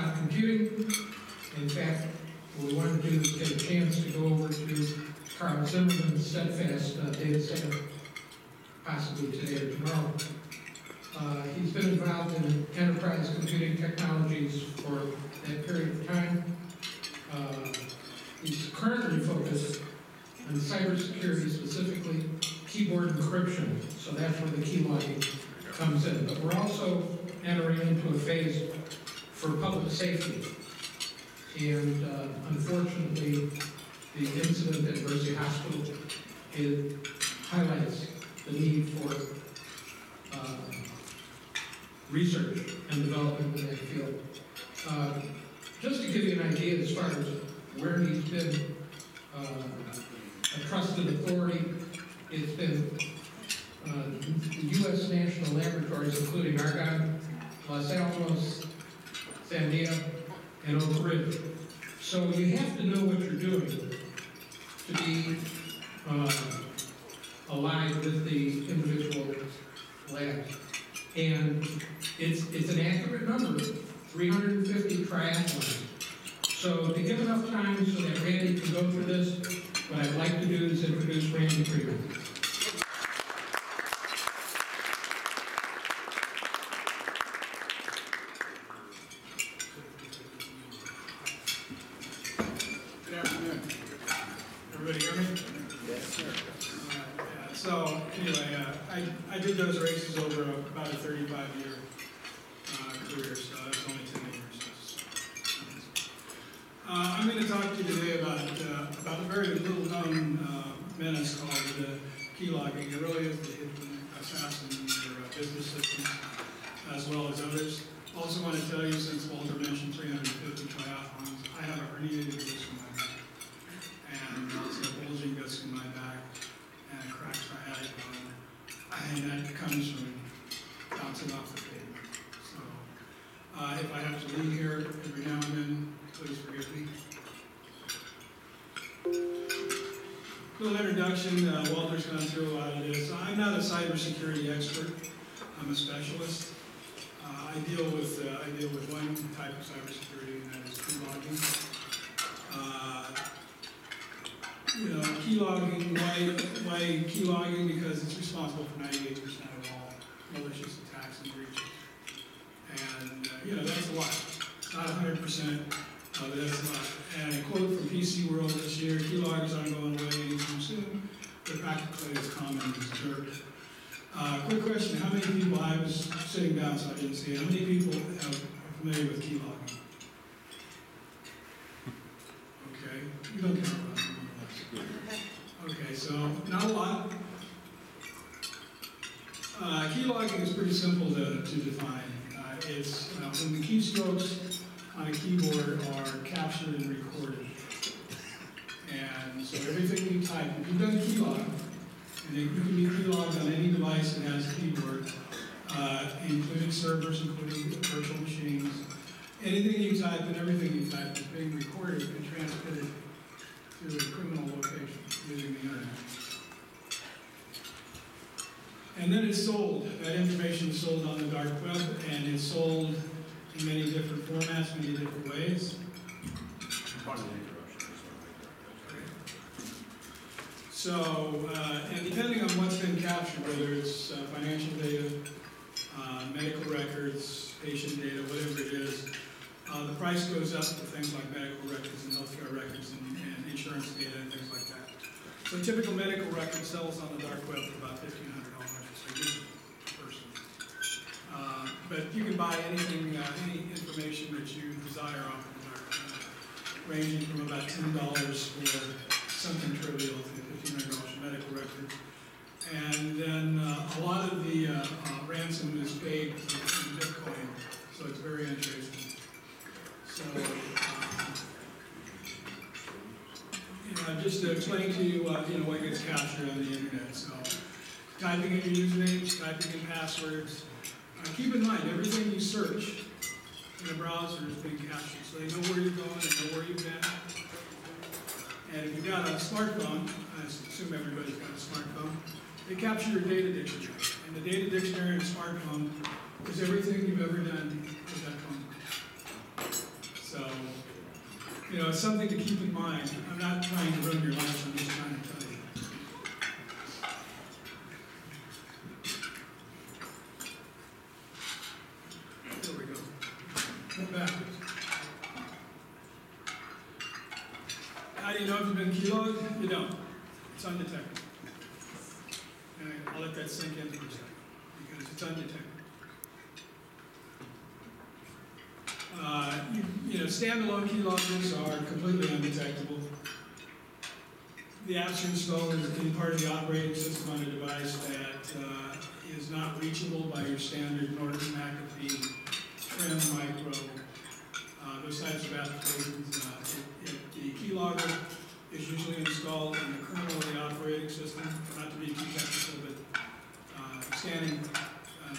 cloud computing. In fact, what we wanted to do is get a chance to go over to Carl Zimmerman's Steadfast data center, possibly today or tomorrow. He's been involved in enterprise computing technologies for that period of time. He's currently focused on cybersecurity, specifically keyboard encryption, so that's where the key logging comes in. But we're also entering into a phase for public safety. And unfortunately, the incident at Mercy Hospital, it highlights the need for research and development in that field. Just to give you an idea as far as where he's been a trusted authority, it's been the U.S. national laboratories, including Argonne, Los Alamos, Sandia, and Oak Ridge. So you have to know what you're doing to be aligned with the individual labs. And it's an accurate number, 350 triathlons. So to give enough time so that Randy can go through this, what I'd like to do is introduce Rnd Premont. Good afternoon. Everybody hear me? Yes, sir. So anyway, I did those races over about a 35-year career, so that's only 10 years. I'm going to talk to you today about a very little-known menace called key logging. It really is the hidden assassin in your business systems, as well as others. Also want to tell you, since Walter mentioned 350 triathlons, I have a herniated disc in my back, and also a bulging disc in my back, and a cracked sciatic bone, and that comes from bouncing off the pavement. So if I have to leave here every now and then, please forgive me. Little introduction, Walter's gone through a lot of this. I'm not a cybersecurity expert, I'm a specialist. I deal with one type of cybersecurity, and that is key logging. Key logging, why key logging? Because it's responsible for 98% of all malicious attacks and breaches. And, that's a lot. It's not 100%, but that's a lot. And a quote from PC World this year, key loggers aren't going away anytime soon. They're practically as common as dirt. Quick question, how many people, I was sitting down so I didn't see it, how many people are familiar with key logging? Okay, you don't count that. Okay, so not a lot. Key logging is pretty simple to define. It's when the keystrokes on a keyboard are captured and recorded. And so everything you type, if you've done key log, and you can be key logged on any device that has a keyboard, including servers, including virtual machines. Anything you type and everything you type is being recorded and transmitted to a criminal location using the internet. And then it's sold. That information is sold on the dark web, and it's sold in many different formats, many different ways. So, and depending on what's been captured, whether it's financial data, medical records, patient data, whatever it is, the price goes up for things like medical records and healthcare records and insurance data and things like that. So a typical medical record sells on the dark web for about $1,500 a person. But you can buy anything, any information that you desire off the dark web, ranging from about $10 for something trivial to $1,500 a medical record. And then a lot of the ransom is paid in Bitcoin, so it's very interesting. So, just to explain to you, what gets captured on the internet. So, typing in your usernames, typing in passwords. Keep in mind, everything you search in a browser is being captured, so they know where you're going, they know where you've been. And if you've got a smartphone, I assume everybody's got a smartphone, they capture your data dictionary. And the data dictionary in a smartphone is everything you've ever done with that phone. you know, it's something to keep in mind. I'm not trying to ruin your life, I'm just trying to tell you. There we go. Go backwards. How do you know if you've been keylogged? You don't. It's undetected. Okay, I'll let that sink in for a second, because it's undetected. You know, standalone keyloggers are completely undetectable. The apps are installed in part of the operating system on a device that is not reachable by your standard Norton McAfee trim micro. Those types of applications. The keylogger is usually installed in the kernel of the operating system, not to be too technical, but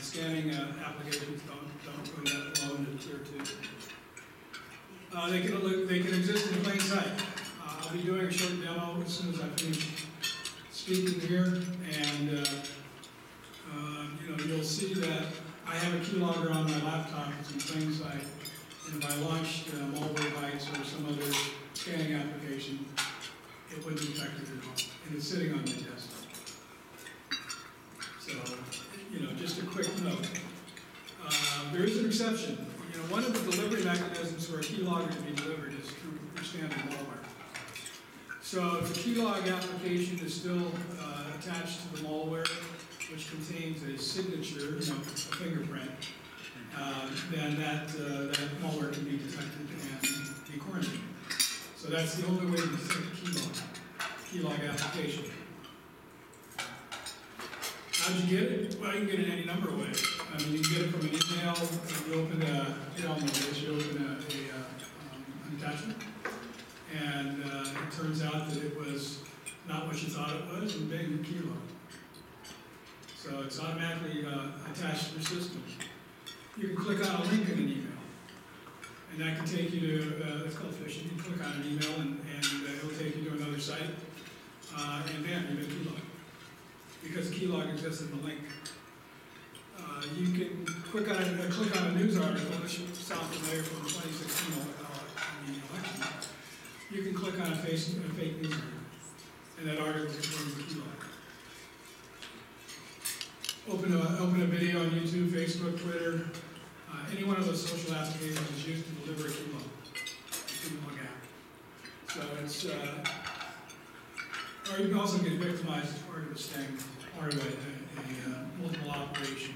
scanning applications don't go that low into tier 2. They can exist in plain sight. I'll be doing a short demo as soon as I finish speaking here, and you know, you'll see that I have a keylogger on my laptop. It's in plain sight. And if I launched Malwarebytes or some other scanning application, it wouldn't detect it at all. And it's sitting on my desk. So, you know, just a quick note. There is an exception. You know, one of the delivery mechanisms for a keylogger to be delivered is through standard malware. So if the keylog application is still attached to the malware, which contains a signature, you know, a fingerprint, then that malware can be detected and be quarantined. So that's the only way to detect a keylog application. How'd you get it? Well, you can get it any number of ways. I mean, you can get it from an email. You open you open an attachment, and it turns out that it was not what you thought it was, and bang, the keylog. So it's automatically attached to your system. You can click on a link in an email, and that can take you to, it's called phishing. You can click on an email, and it will take you to another site, and bam, you've been keylogged. Because the keylog exists in the link. You can click on a news article. This should sound familiar from the 2016 election. You can click on a fake news article, and that article is from the keylog. Open a video on YouTube, Facebook, Twitter. Any one of those social applications is used to deliver a keylog app. So it's, or you can also get victimized as part of a sting, part of a multiple operation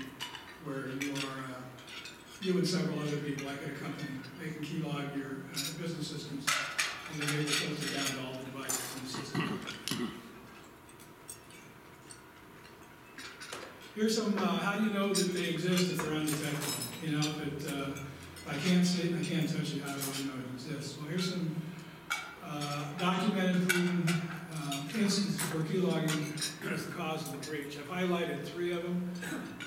where you and several other people, like at a company, they can keylog your business systems, and then they will filter down to all the devices in the system. Here's some, how do you know that they exist if they're undetectable? You know, if I can't see it and I can't touch it, how do I know it exists? Well, here's some documented proven instances where keylogging is the cause of the breach. I've highlighted 3 of them,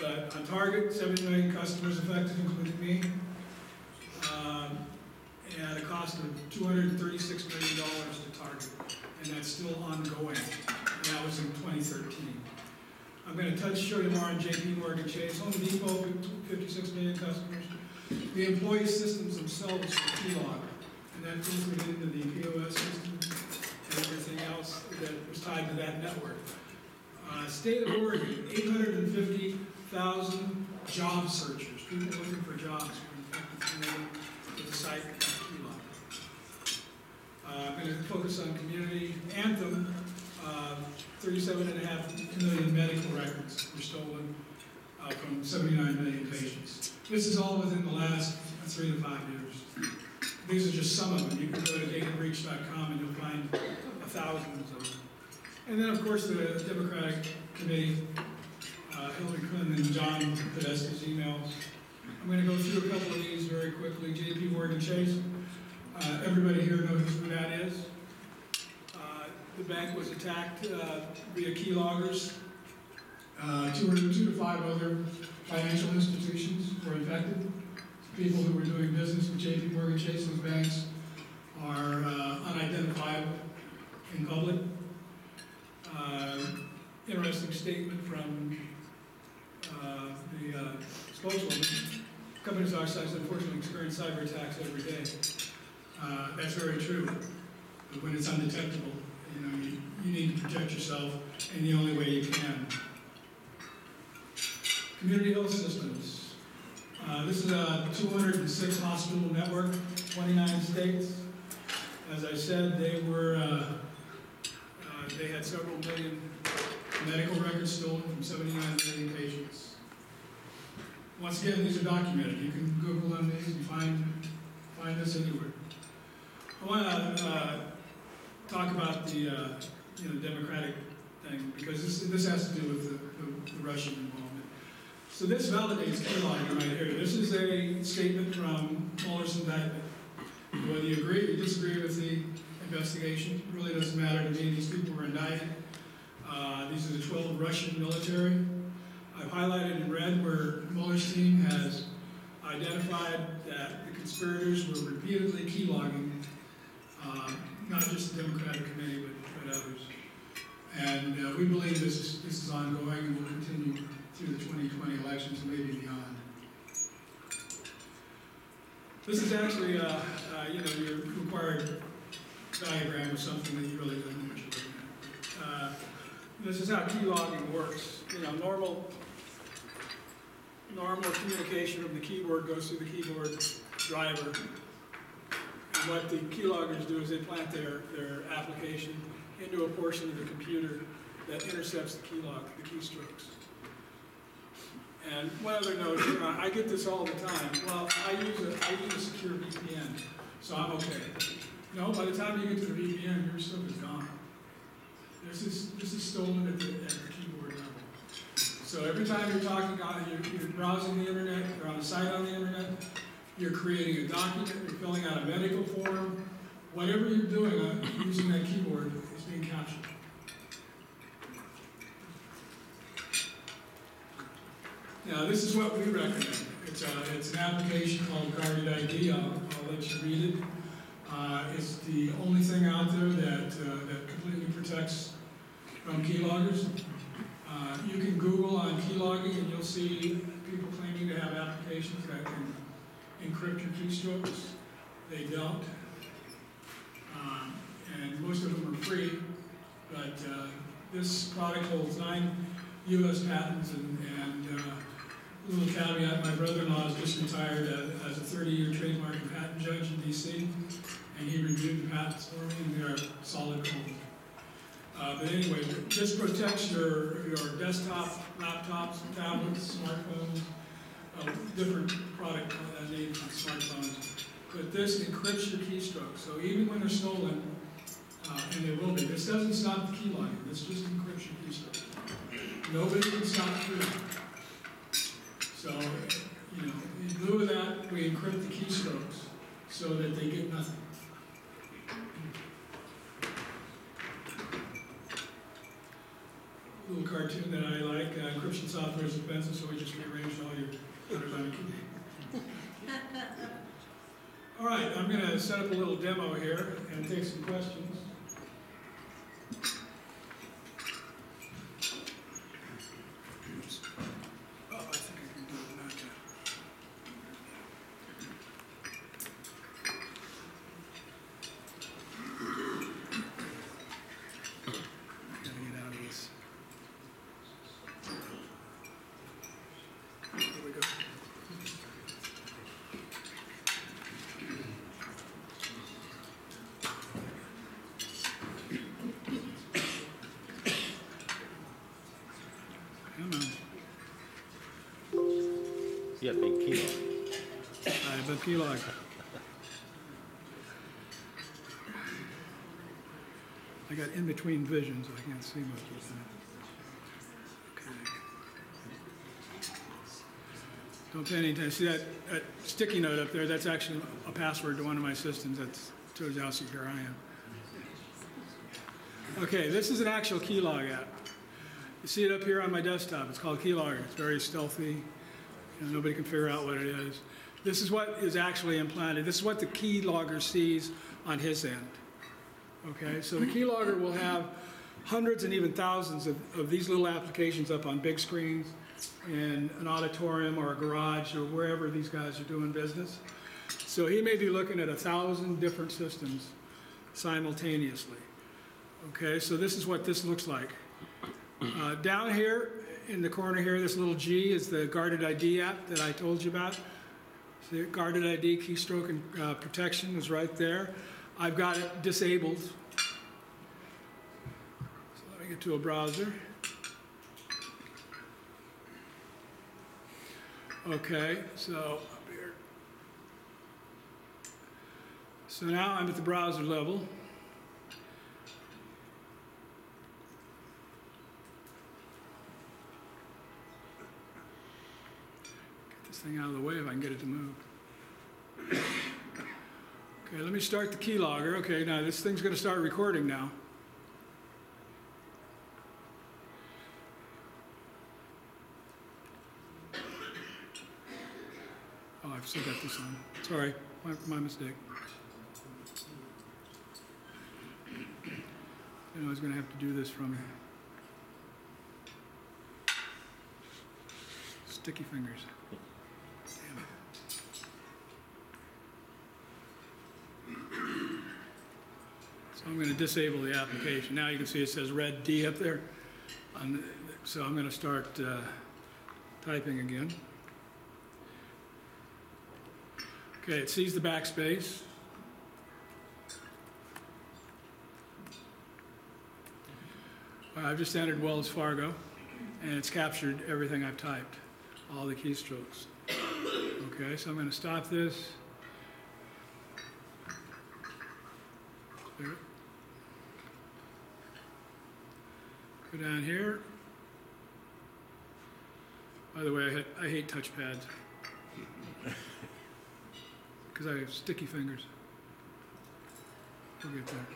but on target, 70 million customers affected, including me, at a cost of $236 million to target, and that's still ongoing. And that was in 2013. I'm going to show you more on JP Morgan Chase. Home Depot, 56 million customers. The employee systems themselves are keylogged, and that filtered into the POS system and everything else that was tied to that network. State of Oregon, 850,000 job searchers, people looking for jobs were infected with the site keylog. I'm going to focus on community. Anthem, 37.5 million medical records were stolen from 79 million patients. This is all within the last 3 to 5 years. These are just some of them. You can go to databreach.com and you'll find thousands of them. And then, of course, the Democratic Committee, Hillary Clinton and John Podesta's emails. I'm going to go through a couple of these very quickly. JP Morgan Chase. Everybody here knows who that is. The bank was attacked via keyloggers. 2 to 5 other financial institutions were infected. People who were doing business with JP Morgan Chase, those banks, are unidentifiable in public. Interesting statement from the spokeswoman. Companies our size unfortunately experience cyber attacks every day. That that's very true. But when it's undetectable, you know, you need to protect yourself in the only way you can. Community health systems. This is a 206 hospital network, 29 states. As I said, they had several million medical records stolen from 79 million patients. Once again, these are documented. You can Google on these and find this anywhere. I want to talk about the democratic thing, because this has to do with the Russian involvement. So this validates keylogging right here. This is a statement from Mueller's indictment. Whether you agree or disagree with the investigation, it really doesn't matter to me. These people were indicted. These are the 12 Russian military. I've highlighted in red where Mueller's team has identified that the conspirators were repeatedly keylogging, not just the Democratic Committee, but others. And we believe this is ongoing and will continue through the 2020 elections and maybe beyond. This is actually, your required diagram of something that you really don't know what you're looking at. This is how keylogging works. You know, normal communication from the keyboard goes through the keyboard driver. And what the keyloggers do is they plant their application into a portion of the computer that intercepts the keystrokes. And one other note, I get this all the time. Well, I use a secure VPN, so I'm okay. No, by the time you get to the VPN, your stuff is gone. This is stolen at the keyboard level. So every time you're talking, you're browsing the internet, you're on a site on the internet, you're creating a document, you're filling out a medical form, whatever you're doing using that keyboard is being captured. Now, this is what we recommend. It's an application called Guarded ID. I'll let you read it. It's the only thing out there that completely protects from keyloggers. You can Google on keylogging and you'll see people claiming to have applications that can encrypt your keystrokes. They don't. And most of them are free, but this product holds 9 U.S. patents and a little caveat, my brother-in-law is just retired as a 30-year trademark and patent judge in D.C., and he reviewed the patents for me, and they are solid gold. But anyway, this protects your desktop, laptops, tablets, smartphones, different product names on smartphones. But this encrypts your keystrokes, so even when they're stolen, and they will be, this doesn't stop the keylogging, this just encrypts your keystrokes. Nobody can stop it. So, in lieu of that, we encrypt the keystrokes so that they get nothing. A little cartoon that I like, encryption software is expensive, so we just rearranged all your letters on a keyboard. All right, I'm going to set up a little demo here and take some questions. Yeah, big kilo. Big kilo. I got in between visions, I can't see much of that. Okay. Don't pay any attention. See that sticky note up there? That's actually a password to one of my systems. That shows you how secure I am. Okay, this is an actual keylog app. You see it up here on my desktop. It's called Keylogger. It's very stealthy. Nobody can figure out what it is. This is what is actually implanted. This is what the keylogger sees on his end. Okay, so the keylogger will have hundreds and even thousands of these little applications up on big screens in an auditorium or a garage or wherever these guys are doing business. So he may be looking at 1,000 different systems simultaneously. Okay, so this is what this looks like. Down here in the corner here, this little G is the guarded ID app that I told you about. The guarded ID keystroke and protection is right there. I've got it disabled. So let me get to a browser. Okay, so up here. So now I'm at the browser level. Get this thing out of the way if I can get it to move. Okay, let me start the keylogger. Okay, now this thing's going to start recording now. Oh, I've still got this on. Sorry, my mistake. I was going to have to do this from sticky fingers. Damn it. So I'm going to disable the application. Now you can see it says red D up there. So I'm going to start typing again. Okay, it sees the backspace. I've just entered Wells Fargo, and it's captured everything I've typed, all the keystrokes. Okay, so I'm going to stop this. Clear it. Go down here. By the way, I hate touchpads because I have sticky fingers. We'll get there.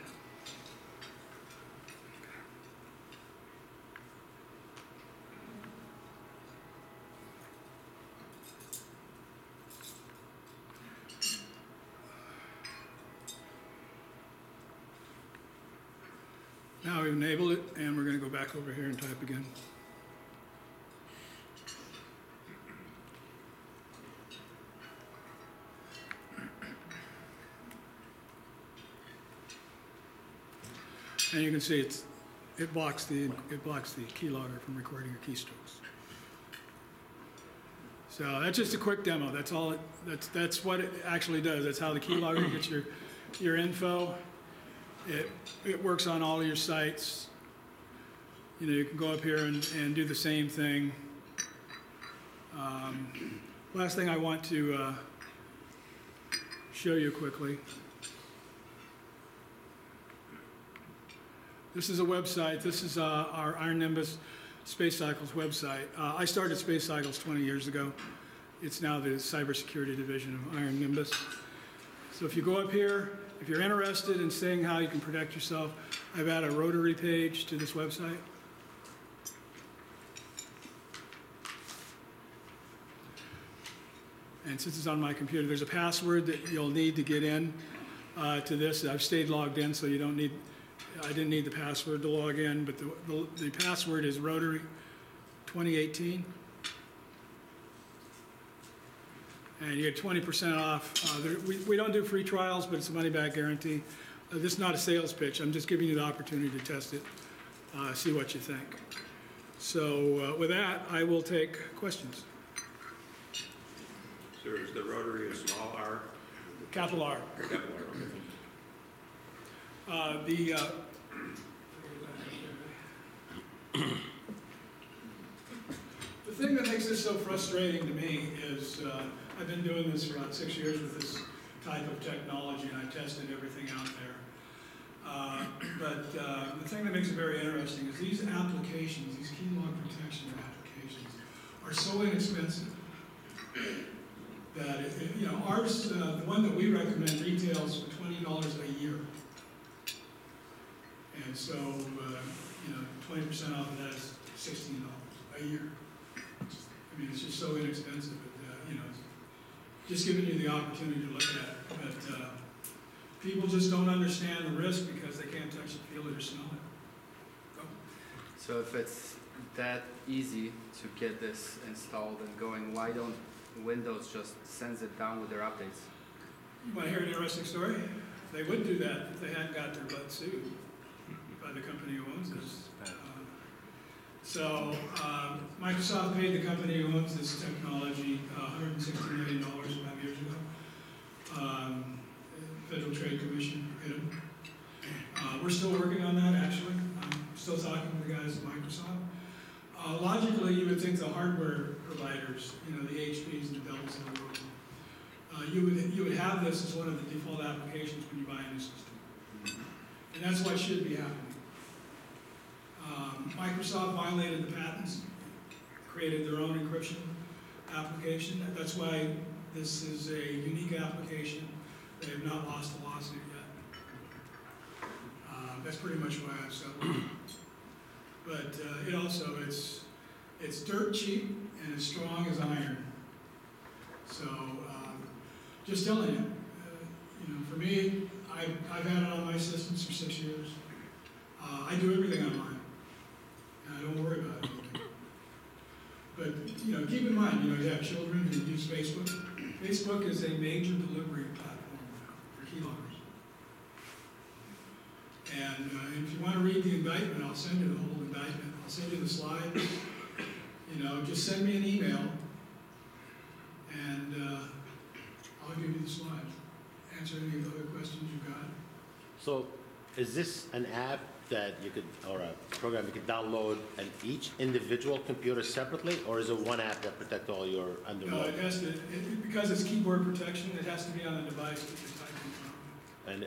Now we've enabled it, and we're going to go back over here and type again. And you can see it blocks the keylogger from recording your keystrokes. So that's just a quick demo. That's all. That's what it actually does. That's how the keylogger gets your info. It works on all of your sites. You know, you can go up here and do the same thing. Last thing I want to show you quickly. This is a website. This is our IronNimbus Space Cycles website. I started Space Cycles 20 years ago. It's now the cybersecurity division of IronNimbus. So if you go up here, if you're interested in seeing how you can protect yourself, I've added a Rotary page to this website. And since it's on my computer, there's a password that you'll need to get in to this. I've stayed logged in, so I didn't need the password to log in, but the password is Rotary 2018. And you get 20% off. We don't do free trials, but it's a money-back guarantee. This is not a sales pitch. I'm just giving you the opportunity to test it, see what you think. So with that, I will take questions. So is the Rotary a small R? Capital R. Capital R, okay. The thing that makes this so frustrating to me is I've been doing this for about 6 years with this type of technology, and I've tested everything out there. But the thing that makes it very interesting is these applications, these keylog protection applications, are so inexpensive that ours, the one that we recommend, retails for $20 a year. And so, 20% off of that is $16 a year. I mean, it's just so inexpensive, but, just giving you the opportunity to look at it. But people just don't understand the risk because they can't touch it, feel it, or smell it. Go. So if it's that easy to get this installed and going, why don't Windows just sends it down with their updates? You want to hear an interesting story? They would do that if they hadn't got their butt sued by the company who owns this. Microsoft paid the company who owns this technology $160 million 5 years ago. Federal Trade Commission hit them. We're still working on that, actually. I'm still talking to the guys at Microsoft. Logically, you would think the hardware providers, you know, the HPs and the Dells of the world, you would have this as one of the default applications when you buy a new system. And that's what should be happening. Microsoft violated the patents, created their own encryption application. That's why this is a unique application. They have not lost a lawsuit yet. That's pretty much why I've settled. But it's dirt cheap and as strong as iron. So just telling you, you know, for me, I've had it on my systems for 6 years. I do everything online, and I don't worry about it. But you know, keep in mind, you know, you have children who use Facebook. Facebook is a major delivery platform now for keyloggers. And if you want to read the indictment, I'll send you the whole indictment. I'll send you the slides. You know, just send me an email, and I'll give you the slides. Answer any of the other questions you got. So is this an app that you could, or a program you could download on each individual computer separately, or is it one app that protects all your under? No, it has to, because it's keyboard protection, it has to be on the device that you're typing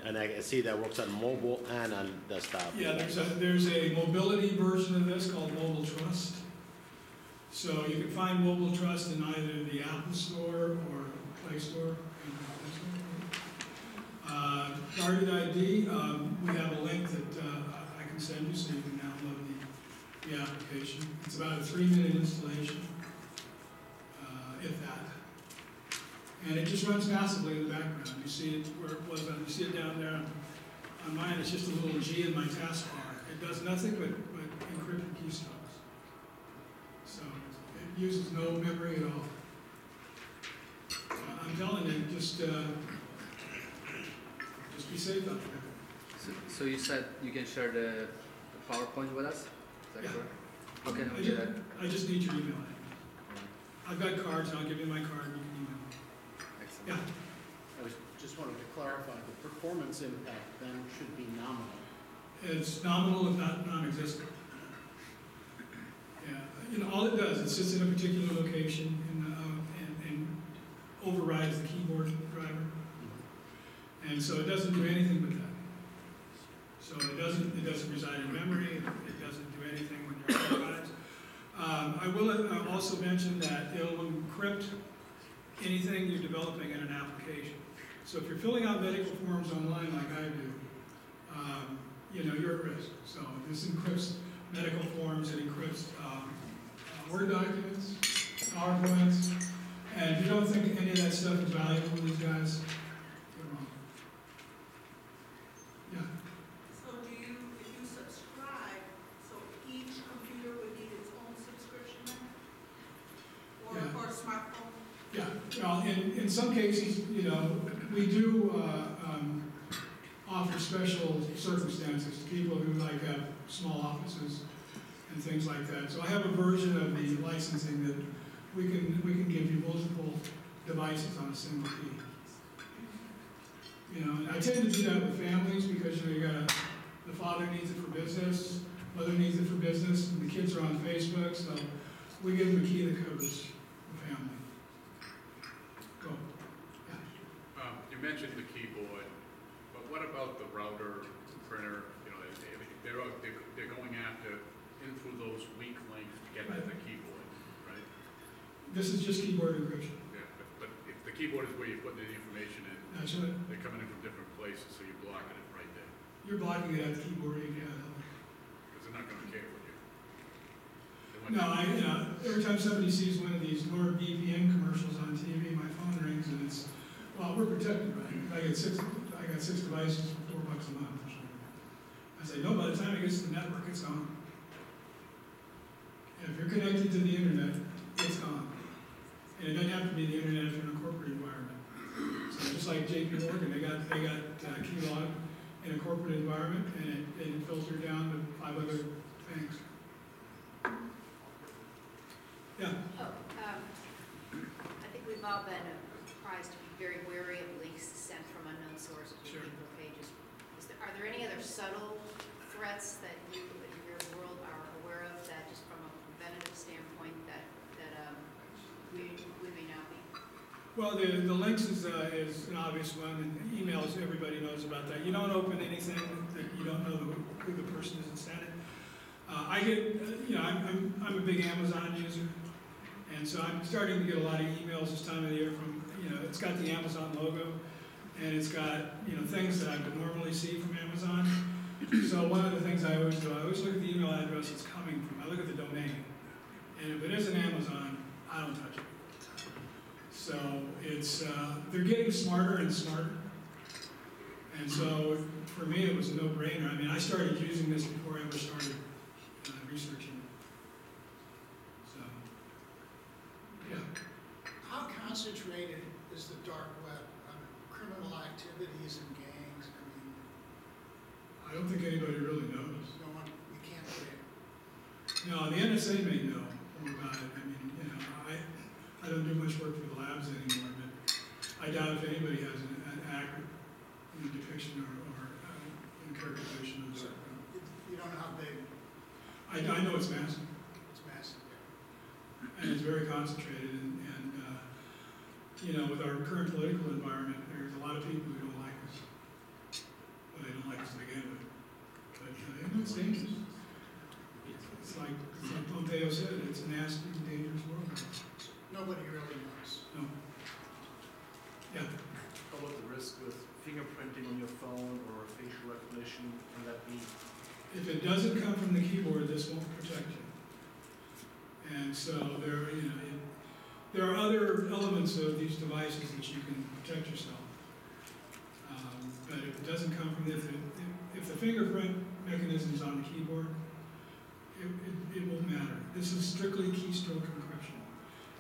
from. And I see that works on mobile and on desktop. Yeah, there's a mobility version of this called Mobile Trust. So you can find Mobile Trust in either the Apple Store or Play Store. Guarded ID, we have a link that I can send you so you can download the application. It's about a 3-minute installation, if that. And it just runs massively in the background. You see it where it was, you see it down there on mine. It's just a little G in my taskbar. It does nothing but encrypted keystrokes. So it uses no memory at all. I'm telling you, just be safe out there. So you said you can share the PowerPoint with us? Is that Yeah. correct? Okay, I'll do that. I just need your email. I've got cards, and I'll give you my card, and you can email me. Excellent. Yeah, I just wanted to clarify, the performance impact then should be nominal. it's nominal if not non-existent. Yeah, you know, all it does, it sits in a particular location and overrides the keyboard driver. And so it doesn't do anything but that. So it doesn't reside in memory, it doesn't do anything when you're organized. I will also mention that it'll encrypt anything you're developing in an application. So if you're filling out medical forms online like I do, you know, you're at risk. So this encrypts medical forms, it encrypts Word documents, PowerPoints, and if you don't think any of that stuff is valuable to these guys, you're wrong. Yeah. So if you subscribe, so each computer would need its own subscription then? Or smartphone? Yeah, well, in some cases, you know, we do offer special circumstances to people who like have small offices and things like that. So I have a version of the licensing that we can give you multiple devices on a single key. You know, and I tend to do that with families because, you know, the father needs it for business, mother needs it for business, and the kids are on Facebook, so we give them a key that covers the family. Go. Yeah. You mentioned the keyboard, but what about the router, printer? You know, they're going after in through those weak links to get to the keyboard, right? This is just keyboard encryption. Yeah, but if the keyboard is where you put the information in, That's right. they're coming in from different places, so you're blocking it right there. You're blocking it at the keyboard, yeah. Because they're not going to care what you. No, every time somebody sees one of these NordVPN commercials on TV, my phone rings and it's, well, we're protected, right? I got six devices for $4 a month or something. I say, no, by the time it gets to the network, it's gone. If you're connected to the internet, it's gone. And it doesn't have to be the internet if you're in a corporate environment. So just like JP Morgan, they got key log in a corporate environment, and it filtered down to 5 other things. Yeah. Oh, I think we've all been apprised to be very wary of links sent from unknown sources or Sure. people pages. Are there any other subtle threats that you in your world are aware of that, just from a preventative standpoint, that we may not be? Well, the links is an obvious one, and emails, everybody knows about that. You don't open anything that you don't know who the person is that sent it. I get, I'm a big Amazon user, and so I'm starting to get a lot of emails this time of the year from, it's got the Amazon logo, and it's got, things that I would normally see from Amazon. So one of the things I always do, I always look at the email address it's coming from. I look at the domain, and if it isn't Amazon, I don't touch it. So it's, they're getting smarter and smarter. And so for me, it was a no-brainer. I mean, I started using this before I ever started researching it. So, yeah. How concentrated is the dark web on criminal activities and gangs? I mean, I don't think anybody really knows. no one, we can't say. No, the NSA may know more about it. I mean, I don't do much work for the labs anymore, but I doubt if anybody has an accurate depiction or interpretation of So, that. you don't know how big, I know it's massive, it's massive. and it's very concentrated, and with our current political environment, there's a lot of people who don't like us. Well, they don't like us to begin with. But it's dangerous. It's like Pompeo said, it's a nasty, dangerous world. Nobody really knows. No. Yeah. How about the risk with fingerprinting on your phone or facial recognition? Can that be? If it doesn't come from the keyboard, this won't protect you. And so there are other elements of these devices that you can protect yourself. But if it doesn't come from if the fingerprint mechanism is on the keyboard, it won't matter. This is strictly keystroke encryption.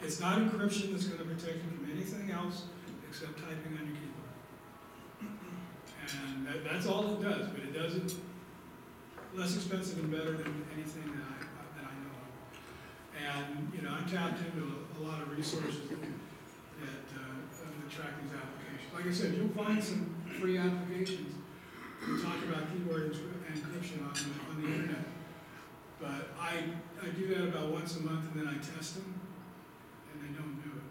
It's not encryption that's going to protect you from anything else except typing on your keyboard. And that's all it does, but it does it less expensive and better than anything that I know of. And, I tapped into a lot of resources that track these applications. Like I said, you'll find some free applications that talk about keyboard encryption on the internet. But I do that about once a month, and then I test them, and they don't do it.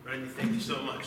Randy, thank you so much.